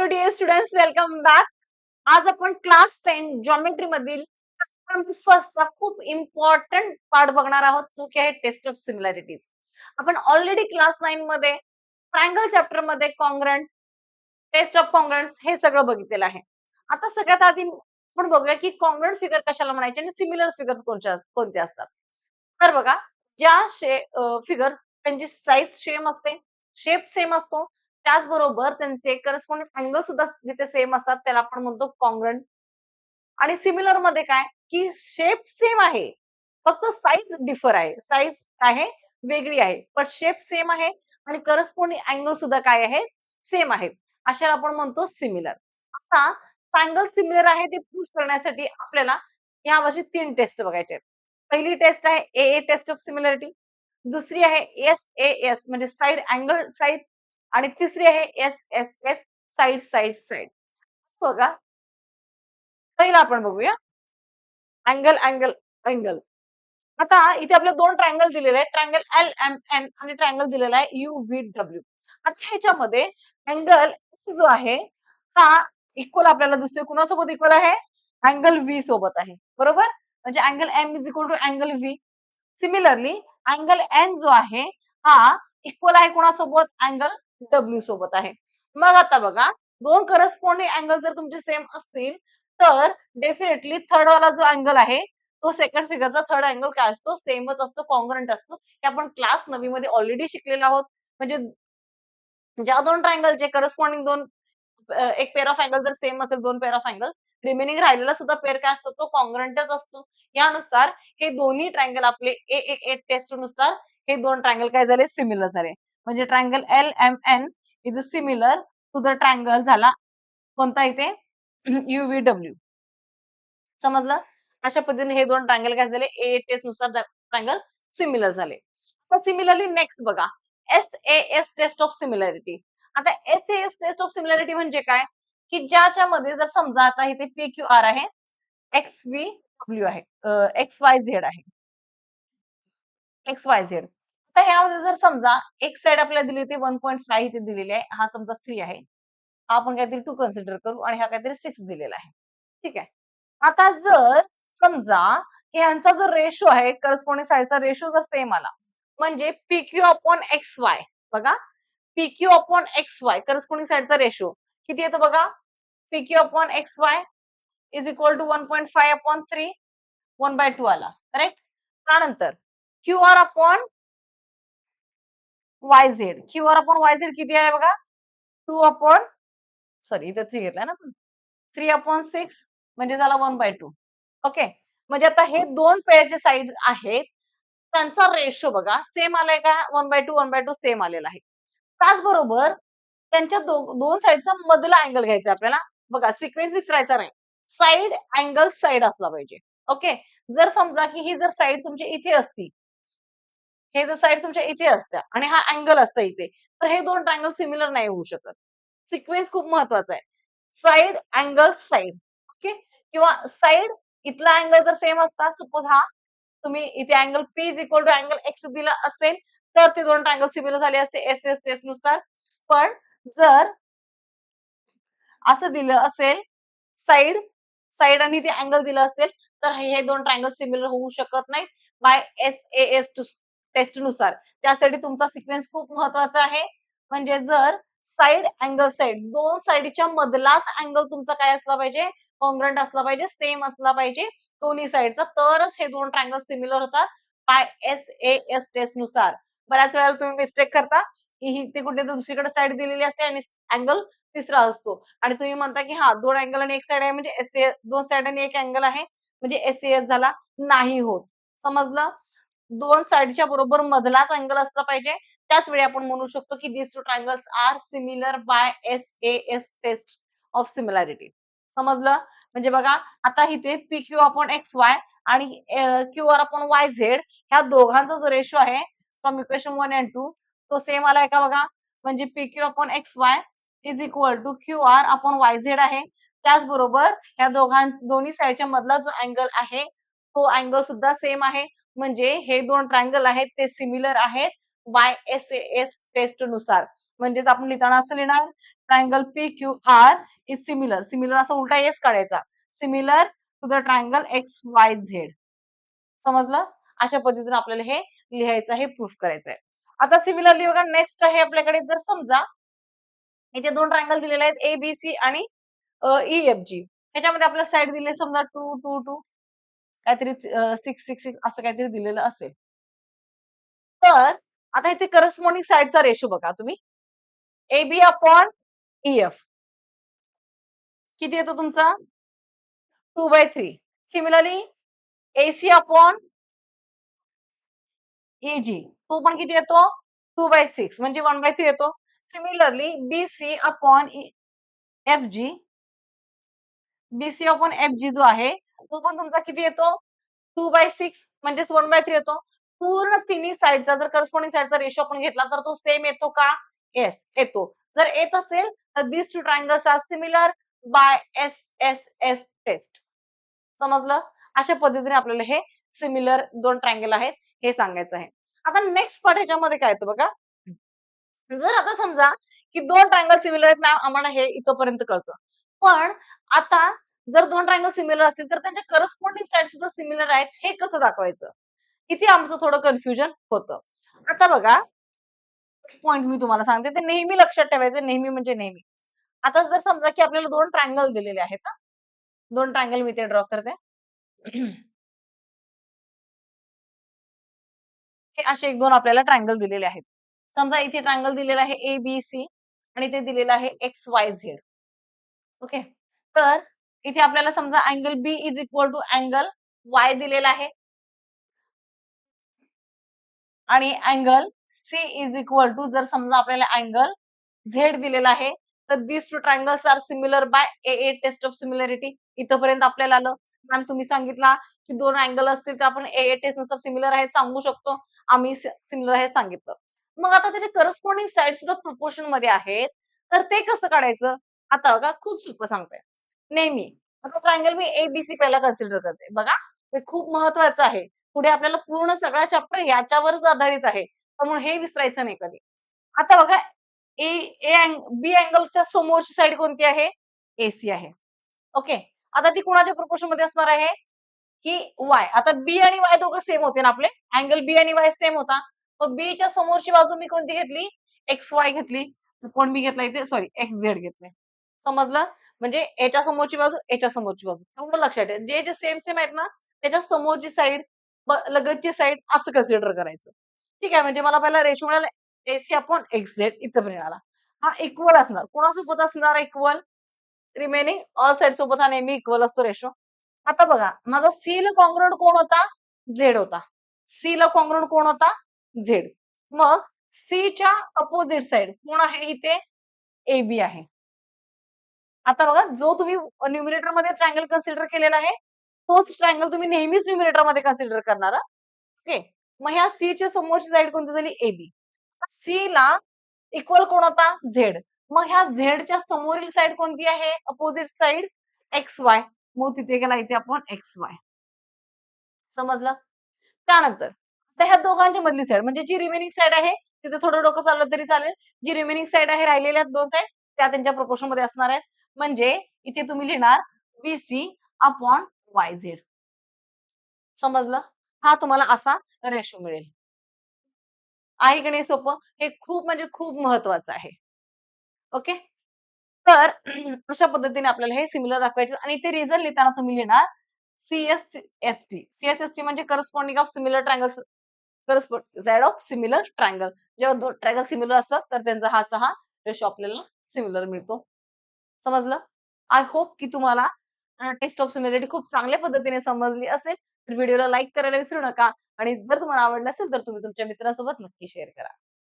Dear students, welcome back. आज आपण class 10 geometry मधील फर्स्टचा खूप इम्पॉर्टंट पार्ट बघणार आहोत, तो की आहे टेस्ट ऑफ सिमिलॅरिटीज. आपण ऑलरेडी क्लास 9 मध्ये ट्रायंगल चॅप्टर मध्ये कॉन्ग्रंट, टेस्ट ऑफ कॉन्ग्रंट्स हे सगळं बघितलेलं आहे. आता सगळ्यात आधी आपण बघूया की कॉन्ग्रंट फिगर कशाला म्हणायचे आणि सिमिलर फिगर कोणते असतात. तर बघा, ज्या फिगर त्यांची साईज सेम असते, शेप सेम असतो, त्याचबरोबर त्यांचे करस्पॉन्डिंग अँगल सुद्धा जिथे सेम असतात त्याला आपण म्हणतो कॉन्ग्रंट. आणि सिमिलर मध्ये काय की शेप सेम आहे, फक्त साईज डिफर आहे, साईज आहे वेगळी आहे, पण शेप सेम आहे आणि करस्पॉन्डिंग अँगल सुद्धा काय आहे, सेम आहे. अशाला आपण म्हणतो सिमिलर. आता ट्रायंगल सिमिलर आहे ते प्रूव्ह करण्यासाठी आपल्याला या वर्षी 3 टेस्ट बघायचे आहेत. पहिली टेस्ट आहे ए टेस्ट ऑफ सिमिलरिटी, दुसरी आहे एस म्हणजे साइड अँगल साइड, आणि तिसरी आहे एस साइड साइड साइड. बघा, पहिला आपण बघूया अँगल अँगल अँगल. आता इथे आपले दोन ट्रायंगल दिलेले आहेत, ट्रायंगल एल एम एन आणि ट्रायंगल दिलेला आहे यू व्ही डब्ल्यू. आता ह्याच्यामध्ये अँगल जो आहे हा इक्वल आपल्याला दिसतोय, कुणासोबत इक्वल आहे, अँगल व्ही सोबत आहे, बरोबर. म्हणजे angle M is equal to angle V. Similarly angle N जो आहे हा इक्वल आहे कुणासोबत, अँगल डब्ल्यू सोबत आहे. मग आता बघा, दोन करस्पॉन्डिंग अँगल जर तुमचे सेम असतील तर डेफिनेटली थर्ड वाला जो अँगल आहे तो सेकंड फिगरचा थर्ड अँगल काय असतो, सेमच असतो, कॉन्ग्रंट असतो. हे आपण क्लास 9 मध्ये ऑलरेडी शिकलेलो आहोत. म्हणजे ज्या दोन ट्रायंगलचे करस्पॉन्डिंग एक पेअर ऑफ अँगल जर सेम असेल, दोन पेअर ऑफ अँगल, रिमेनिंग राहिलेला सुद्धा पेअर काय असतो, तो कॉन्ग्रंटच असतो. यानुसार हे दोन्ही ट्रायंगल आपले ए टेस्ट नुसार हे दोन ट्रायंगल काय झाले, सिमिलर झाले. म्हणजे triangle L M N is similar to the triangle झाला कोणता इथे, युव्ही डब्ल्यू. समजलं. अशा पद्धतीने हे दोन ट्रायंगल काय झाले, ए टेस्ट नुसार ट्रायंगल सिमिलर झाले. आता सिमिलरली नेक्स्ट बघा, एस टेस्ट ऑफ सिमिलरिटी. आता एस टेस्ट ऑफ सिमिलरिटी म्हणजे काय की ज्याच्यामध्ये जर समजा आता इथे पी क्यू आर आहे, एक्स व्ही डब्ल्यू आहे, एक्स वाय झेड आहे, एक्स वाय झेड. आता यामध्ये जर समजा एक साइड आपल्याला दिली होती 1.5 इथे दिलेली आहे, हा समजा 3 आहे, हा आपण काहीतरी 2 कन्सिडर करू आणि हा काहीतरी 6 दिलेला आहे. ठीक आहे. आता जर समजा की यांचा जो रेशो आहे, करस्पॉन्डिंग साइडचा रेशो जर सेम आला, म्हणजे PQ अपॉन XY. बघा, PQ अपॉन XY करस्पॉन्डिंग साइडचा रेशो किती येतो बघा, PQ upon XY is equal to 1.5 upon 3, 1/2 आला, करेक्ट. त्यानंतर QR upon YZ, QR upon YZ किती आहे बघा, 2 अपॉन, सॉरी इथे 3 घेतलाय ना, 3 अपॉन 6 म्हणजे झाला 1/2. ओके. म्हणजे आता हे दोन पेअरचे साइड आहेत, त्यांचा रेशो बघा सेम आलाय का, 1/2 सेम आलेला आहे. त्याचबरोबर त्यांच्या दोन साइडचा मधला अँगल घ्यायचा आपल्याला. बघा, सिक्वेन्स विसरायचा नाही, साइड अँगल साइड असला पाहिजे. ओके. जर समजा की ही जर साइड तुमची इथे असती, हे जर साइड तुमच्या इथे असत्या आणि हा अँगल असता इथे, तर हे दोन ट्रायंगल सिमिलर नाही होऊ शकत. सिक्वेन्स खूप महत्वाचा आहे, साइड अँगल साइड. ओके. किंवा साइड इथला अँगल जर सेम असता, सपोज हा तुम्ही इथे angle P is equal to angle X दिला असेल, तर ते दोन ट्रायंगल सिमिलर झाले असते एस टेस्ट नुसार. पण जर असं दिलं असेल, साइड साइड आणि ते अँगल दिलं असेल, तर हे दोन ट्रायंगल सिमिलर होऊ शकत नाहीत बाय एस टेस्ट नुसार. त्यासाठी तुमचा सिक्वेन्स खूप महत्वाचा आहे. म्हणजे जर साइड अँगल साइड दोन साइडच्या मधलाच अँगल तुमचा काय असला पाहिजे, कॉन्ग्रंट असला पाहिजे, सेम असला पाहिजे दोन्ही साइडचा, तरच हे दोन ट्रायंगल सिमिलर होतात बाय एस टेस्ट नुसार. बऱ्याच वेळेला तुम्ही मिस्टेक करता की ही ते कुठे दुसरीकडे साइड दिलेली असते आणि अँगल तिसरा असतो, आणि तुम्ही म्हणता की हा दोन अँगल आणि एक साइड आहे म्हणजे एस, दोन साइड आणि एक अँगल आहे म्हणजे एस झाला. नाही होत. समजलं. दोन साइडच्या बरोबर मधलाच अँगल असला पाहिजे. त्याच वेळी आपण म्हणू शकतो की these two triangles are similar by S test of similarity. समजलं. म्हणजे बघा, आता इथे P Q upon X Y आणि Q R upon Y Z ह्या दोघांचा जो रेशो आहे फ्रॉम इक्वेशन 1 and 2 तो सेम आलाय का बघा. म्हणजे P Q upon X Y is equal to Q R upon Y Z आहे. त्याचबरोबर ह्या दोन्ही साइडच्या मधला जो अँगल आहे तो अँगल सुद्धा सेम आहे. म्हणजे हे दोन ट्रायंगल आहेत ते सिमिलर आहेत बाय एस टेस्ट नुसार. म्हणजेच आपण लिहिताना असं लिहिणार, triangle PQR is similar. Similar असा उलटा एस काढायचा. Similar to the triangle XYZ. समजलं? अशा पद्धतीने आपल्याला हे लिहायचं आहे, प्रूफ करायचं आहे. आता सिमिलरली बघा नेक्स्ट आहे आपल्याकडे, जर समजा इथे दोन ट्रायंगल दिलेले आहेत ABC आणि EFG. ह्याच्यामध्ये आपल्याला साइड दिले समजा 2, 2, 2 काहीतरी 6, 6, 6 असं काहीतरी दिलेलं असेल. तर आता इथे करस्पॉन्डिंग साइडचा रेशो बघा तुम्ही. AB अपॉन EF किती येतो तुमचा? 2/3. सिमिलरली AC अपॉन EG तो पण किती येतो? 2/6 म्हणजे 1/3 येतो. Similarly BC upon FG BC upon FG जो आहे तो पण तुमचा किती येतो? 2/6 म्हणजेच 1/3 येतो. पूर्ण तिन्ही साइडचा जर करस्पॉन्डिंग साइडचा रेशो आपण घेतला तर तो सेम येतो का? येस येतो. जर येत असेल तर this two triangles are similar by SSS test. समजलं? अशा पद्धतीने आपल्याला हे सिमिलर दोन ट्रायंगल आहेत हे सांगायचं आहे. आता नेक्स्ट पार्ट ह्याच्यामध्ये काय येतं बघा. जर आता समजा की दोन ट्रायंगल सिमिलर आहेत मॅम आम्हाला हे इथपर्यंत कळतं. पण आता जर दोन ट्रायंगल सिमिलर असतील तर त्यांच्या करस्पॉन्डिंग साइड सुद्धा सिमिलर आहेत हे कसं दाखवायचं? इथे आमचं थोडं कन्फ्युजन होतं. आता बघा पॉइंट मी तुम्हाला सांगते ते नेहमी लक्षात ठेवायचं, नेहमी म्हणजे नेहमी. आता जर समजा की आपल्याला दोन ट्रायंगल दिलेले आहेत हां. दोन ट्रायंगल मी इथे ड्रॉ करते. हे असे 1-2 आपल्याला ट्रायंगल दिलेले आहेत. समजा इथे ट्रायंगल दिलेला आहे ABC आणि इथे दिलेला आहे XYZ. ओके. तर इथे आपल्याला समजा angle B is equal to angle Y दिलेला आहे आणि angle C is equal to जर समजा आपल्याला अँगल Z दिलेला आहे तर this two triangles are similar by AA test of similarity. इथपर्यंत आपल्याला आलं. मॅम तुम्ही सांगितला की दोन अँगल असतील तर आपण AA टेस्ट नुसार सिमिलर आहेत सांगू शकतो. आम्ही सिमिलर आहे सांगितलं. मग आता त्याचे करस्पॉन्डिंग साइड सुद्धा प्रोपोर्शन मध्ये आहेत. तर ते कसं काढायचं? आता बघा खूप सोपं सांगते. नेहमी आता ट्रायंगल मी ABC पहिला कन्सिडर करते. बघा हे खूप महत्वाचं आहे. पुढे आपल्याला पूर्ण सगळा चॅप्टर याच्यावरच आधारित आहे. त्यामुळे हे विसरायचं नाही कधी. आता बघा बी अँगलच्या समोरची साइड कोणती आहे? AC आहे. ओके. आता ती कुणाच्या प्रोपोर्शन मध्ये असणार आहे? की Y. आता B आणि Y दोघं सेम होते ना आपले. अँगल B आणि Y सेम होता. मग B च्या समोरची बाजू मी कोणती घेतली? XY घेतली. कोण मी घेतला इथे? सॉरी XZ घेतले. समजलं? म्हणजे याच्या समोरची बाजू, याच्या समोरची बाजू. एवढं लक्षात ठेवा. जे जे सेम सेम आहेत ना, त्याच्या समोरची साइड, लगतची साइड असं कन्सिडर करायचं. ठीक आहे. म्हणजे मला पहिला रेशो मिळाला AC अपॉन XZ इथं मिळाला. हा इक्वल असणार. कोणासोबत असणार इक्वल? रिमेनिंग ऑल साइड सोबत हा नेहमी इक्वल असतो रेशो. आता बघा माझा सी ला कॉन्ग्रुएंट कोण होता? झेड होता. सी ला कॉन्ग्रुएंट कोण होता? झेड. मग सी च्या अपोजिट साइड कोण आहे इथे? AB आहे. आता बघा जो तुम्ही न्यूमरेटर मध्ये ट्रायंगल कन्सिडर केलेला आहे, तोच ट्रायंगल तुम्ही नेहमीच न्यूमरेटर मध्ये कन्सिडर करणार. ओके. मग ह्या सी च्या समोरची साइड कोणती झाली? AB. सी ला इक्वल कोण होता? झेड. मग ह्या झेडच्या समोरील साइड कोणती आहे? Opposite side XY. मग तिथे गेला इथे आपण XY. समजलं? त्यानंतर आता ह्या दोघांच्या मधली साइड म्हणजे जी रिमेनिंग साइड आहे तिथे थोडं डोकं चाललं तरी चालेल. जी रिमेनिंग साइड आहे राहिलेल्या दोन साइड त्या त्यांच्या प्रोपोर्शन मध्ये असणार आहेत. म्हणजे इथे तुम्ही लिहिणार BC अपॉन YZ. समजलं? हा तुम्हाला असा रेशो मिळेल. आहे की नाही सोपं? हे खूप म्हणजे खूप महत्वाचं आहे. ओके. तर अशा पद्धतीने आपल्याला हे सिमिलर दाखवायचे आणि ते रिझन लिहिताना तुम्ही लिहिणार CSST. CSST म्हणजे corresponding of similar triangles, corresponding side of similar triangle. जेव्हा दोन ट्रायंगल सिमिलर असतात तर त्यांचा हा असा रेशो आपल्याला सिमिलर मिळतो. समजलं? आय होप की तुम्हाला टेस्ट ऑफ सिमिलरिटी खूप चांगल्या पद्धतीने समजली असेल. तर व्हिडिओला लाईक करायला विसरू नका आणि जर तुम्हाला आवडलं असेल तर तुम्ही तुमच्या मित्रांसोबत नक्की शेअर करा.